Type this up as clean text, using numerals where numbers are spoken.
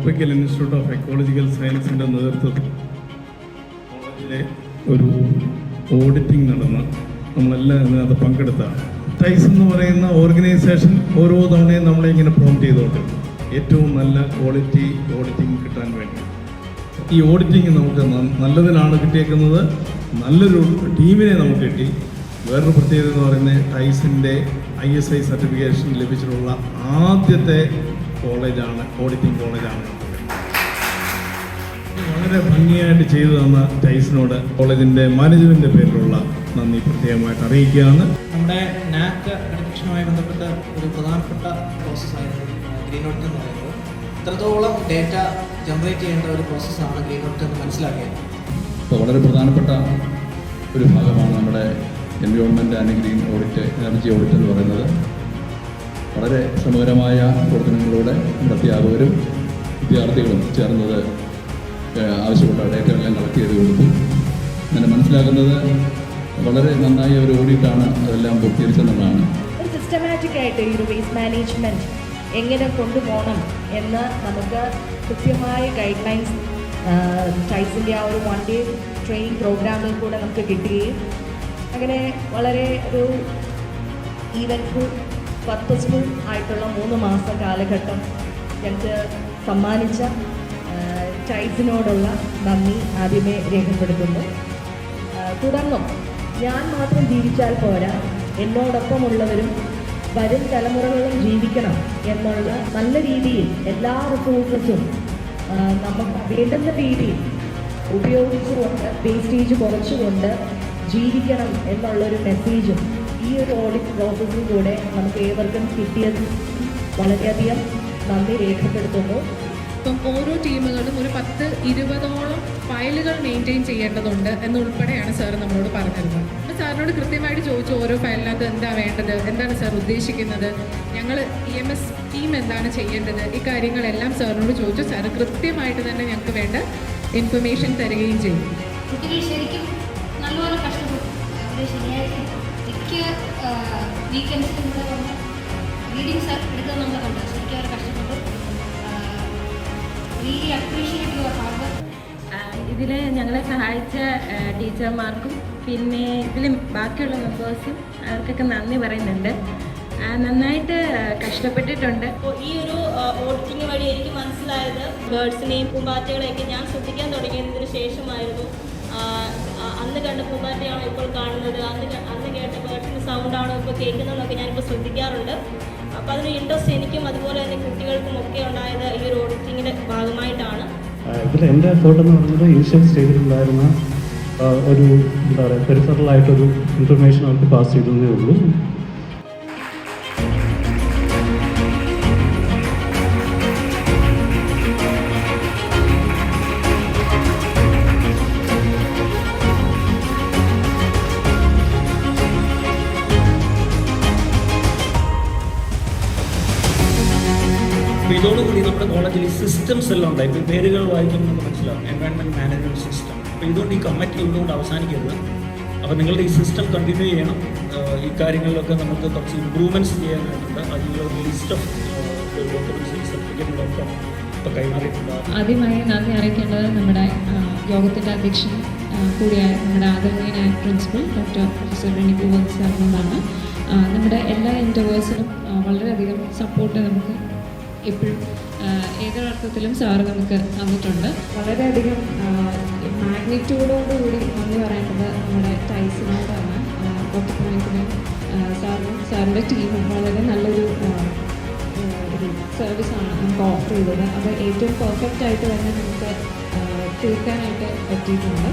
Tropical institute of ecological സയൻസിൻ്റെ നേതൃത്വത്തിൽ കോളേജിലെ ഒരു ഓഡിറ്റിംഗ് നടന്ന നമ്മളെല്ലാം ഇതിനകത്ത് പങ്കെടുത്താണ്. ടൈസ് എന്ന് പറയുന്ന ഓർഗനൈസേഷൻ ഓരോ തവണയും നമ്മളെ ഇങ്ങനെ പ്രോംപ്റ്റ് ചെയ്തോണ്ട് ഏറ്റവും നല്ല ക്വാളിറ്റി ഓഡിറ്റിംഗ് കിട്ടാൻ വേണ്ടി. ഈ ഓഡിറ്റിംഗ് നമുക്ക് നല്ലതിനാണ് കിട്ടിയേക്കുന്നത്, നല്ലൊരു ടീമിനെ നമുക്ക് കിട്ടി. വേറൊരു പ്രത്യേകത എന്ന് പറയുന്നത് ടൈസിൻ്റെ ISI സർട്ടിഫിക്കേഷൻ ലഭിച്ചിട്ടുള്ള ആദ്യത്തെ കോളേജാണ്, ഓഡിറ്റിംഗ് കോളേജാണ്. വളരെ ഭംഗിയായിട്ട് ചെയ്തു തന്ന ടൈസിനോട് കോളേജിൻ്റെ മാനേജ്മെൻറ്റിൻ്റെ പേരിലുള്ള നന്ദി പ്രത്യേകമായിട്ട് അറിയിക്കുകയാണ്. നമ്മുടെ NAAC അക്രഡിറ്റേഷനുമായി ബന്ധപ്പെട്ട ഒരു പ്രധാനപ്പെട്ട പ്രോസസ്സായിരുന്നു ഗ്രീൻ ഓഡിറ്റ് എന്ന് പറയുന്നത്. ഇത്രത്തോളം ഡേറ്റ ജനറേറ്റ് ചെയ്യേണ്ട ഒരു പ്രോസസ്സാണ് ഗ്രീൻ ഓഡിറ്റ് എന്ന് മനസ്സിലാക്കിയത്. അപ്പോൾ വളരെ പ്രധാനപ്പെട്ട ഒരു ഭാഗമാണ് നമ്മുടെ environment and green audit, energy audit എന്ന് പറയുന്നത്. വളരെ ശ്രമകരമായ പ്രവർത്തനങ്ങളിലൂടെ നമ്മുടെ അധ്യാപകരും വിദ്യാർത്ഥികളും ചേർന്നത് ആവശ്യപ്പെട്ട ഡേറ്റകളെല്ലാം കളക്ട് ചെയ്ത് കൊടുത്തു. അങ്ങനെ മനസ്സിലാക്കുന്നത് വളരെ നന്നായ ഒരു ഓഡിറ്റാണ് അതെല്ലാം പൂർത്തീകരിച്ചെന്നുള്ളതാണ്. സിസ്റ്റമാറ്റിക് ആയിട്ട് ഈ ഒരു വേസ്റ്റ് മാനേജ്മെൻറ്റ് എങ്ങനെ കൊണ്ടുപോകണം എന്ന് നമുക്ക് കൃത്യമായ ഗൈഡ് ലൈൻസ് ടൈസിൻ്റെ ആ ഒരു 1 day ട്രെയിനിങ് പ്രോഗ്രാമിൽ കൂടെ നമുക്ക് കിട്ടുകയും അങ്ങനെ വളരെ ഒരു ഈവൻറ്റ്ഫുൾ പർപ്പസ്ഫുൾ ആയിട്ടുള്ള 3 മാസ കാലഘട്ടം ഞങ്ങൾക്ക് സമ്മാനിച്ച ടൈസിനോടുള്ള നന്ദി ആദ്യമേ രേഖപ്പെടുത്തുന്നു. തുടർന്നും ഞാൻ മാത്രം ജീവിച്ചാൽ പോരാ, എന്നോടൊപ്പമുള്ളവരും വരും തലമുറകളും ജീവിക്കണം എന്നുള്ള നല്ല രീതിയിൽ എല്ലാ റിസോഴ്സസും നമുക്ക് വേണ്ടുന്ന രീതിയിൽ ഉപയോഗിച്ചുകൊണ്ട് വേസ്റ്റേജ് കുറച്ചുകൊണ്ട് ജീവിക്കണം എന്നുള്ളൊരു മെസ്സേജും ഈ ഒരു ഓഡിറ്റ് പ്രോസസ്സിലൂടെ നമുക്ക് ഏവർക്കും കിട്ടിയത് വളരെയധികം നന്ദി രേഖപ്പെടുത്തുന്നു. ഇപ്പം ഓരോ ടീമുകളും ഒരു 10-20ഓളം ഫയലുകൾ മെയിൻറ്റെയിൻ ചെയ്യേണ്ടതുണ്ട് എന്നുൾപ്പെടെയാണ് സാർ നമ്മളോട് പറഞ്ഞിരുന്നത്. അപ്പോൾ സാറിനോട് കൃത്യമായിട്ട് ചോദിച്ചു ഓരോ ഫയലിനകത്ത് എന്താ വേണ്ടത്, എന്താണ് സാർ ഉദ്ദേശിക്കുന്നത്, ഞങ്ങൾ EMS ടീം എന്താണ് ചെയ്യേണ്ടത്, ഈ കാര്യങ്ങളെല്ലാം സാറിനോട് ചോദിച്ചു. സാർ കൃത്യമായിട്ട് തന്നെ ഞങ്ങൾക്ക് വേണ്ട ഇൻഫർമേഷൻ തരികയും ചെയ്യും. കുട്ടികൾ ശരിക്കും നല്ലപോലെ കഷ്ടപ്പെട്ടു. അവർ ശനിയാഴ്ച മിക്ക വീക്കെൻഡ്സിൽ റീഡിങ് സാർ എടുക്കുന്നത് നമ്മൾ കണ്ടു. ശരിക്കും അവർ കഷ്ടപ്പെട്ടു. Really appreciate your hard work. ഇതിൽ ഞങ്ങളെ സഹായിച്ച ടീച്ചർമാർക്കും പിന്നെ ഇതിൽ ബാക്കിയുള്ള മെമ്പേഴ്സും അവർക്കൊക്കെ നന്ദി പറയുന്നുണ്ട്. നന്നായിട്ട് കഷ്ടപ്പെട്ടിട്ടുണ്ട്. അപ്പോൾ ഈ ഒരു ഓഡിറ്റിംഗ് വഴി എനിക്ക് മനസ്സിലായത് ബേർഡ്സിനെയും പൂമ്പാറ്റകളെയൊക്കെ ഞാൻ ശ്രദ്ധിക്കാൻ തുടങ്ങിയതിന് ശേഷമായിരുന്നു. അന്ന് കണ്ട പൂമ്പാറ്റയാണോ ഇപ്പോൾ കാണുന്നത്, അന്ന് കേട്ട ബേർഡ്സിൻ്റെ സൗണ്ടാണോ ഇപ്പോൾ കേൾക്കുന്നതെന്നൊക്കെ ഞാനിപ്പോൾ ശ്രദ്ധിക്കാറുണ്ട്. അപ്പോൾ അതിന് ഇൻട്രസ്റ്റ് എനിക്കും അതുപോലെ തന്നെ കുട്ടികൾക്കും ഒക്കെ ഉണ്ടായത് ഈ ഒരു ഓഡിറ്റിങ്ങിൻ്റെ ഭാഗമായിട്ടാണ്. ഇതിൽ എൻ്റെ എഫേർട്ട് എന്ന് പറയുന്നത് ഇനിഷ്യൽ സ്റ്റേജിലുണ്ടായിരുന്ന ഒരു എന്താ പറയുക പെരിഫറലായിട്ടൊരു ഇൻഫർമേഷൻ അവർക്ക് പാസ് ചെയ്തതേ ഉള്ളൂ. ഇതോടുകൂടി നമ്മുടെ കോളേജിൽ ഈ സിസ്റ്റംസ് എല്ലാം ഉണ്ടായി. ഇപ്പോൾ പേരുകൾ വായിക്കുമ്പോൾ നമുക്ക് മനസ്സിലാവും എൻവയൺമെൻറ്റ് മാനേജ്മെൻറ്റ് സിസ്റ്റം. അപ്പോൾ ഇതുകൊണ്ട് ഈ കമ്മിറ്റി ഒന്നുകൊണ്ട് അവസാനിക്കരുത്. അപ്പോൾ നിങ്ങളുടെ ഈ സിസ്റ്റം കണ്ടിന്യൂ ചെയ്യണം. ഈ കാര്യങ്ങളിലൊക്കെ നമുക്ക് കുറച്ച് ഇമ്പ്രൂവ്മെൻറ്റ്സ് ചെയ്യാനായിട്ടുണ്ട്. അതിനുള്ള ലിസ്റ്റ് ഓഫ് ഡോക്യുമെൻറ്റ്സ് സർട്ടിഫിക്കറ്റുകളൊക്കെ ഇപ്പോൾ കൈമാറിയിട്ടുണ്ട്. ആദ്യമായി നന്ദി അറിയിക്കേണ്ടത് നമ്മുടെ യോഗത്തിൻ്റെ അധ്യക്ഷൻ കൂടിയായ നമ്മുടെ ആദരണീയനായ പ്രിൻസിപ്പൽ ഡോക്ടർ പ്രൊഫസർ റെനികു സാറിനോടാണ്. നമ്മുടെ എല്ലാ ഇൻ്റർവേഴ്സിനും വളരെയധികം സപ്പോർട്ട് നമുക്ക് എപ്പോഴും ഏതൊരർത്ഥത്തിലും സാറ് നമുക്ക് തന്നിട്ടുണ്ട്. വളരെയധികം മാഗ്നിറ്റ്യൂഡോടുകൂടി നന്ദി പറയേണ്ടത് നമ്മുടെ ടൈസിനോടാണ്. ഡോക്ടർ സാറിൻ്റെ ടീമും വളരെ നല്ലൊരു ഒരു സർവീസാണ് നമുക്ക് ഓഫർ ചെയ്തത്. അത് ഏറ്റവും പെർഫെക്റ്റ് ആയിട്ട് തന്നെ നമുക്ക് തീർക്കാനായിട്ട് പറ്റിയിട്ടുണ്ട്.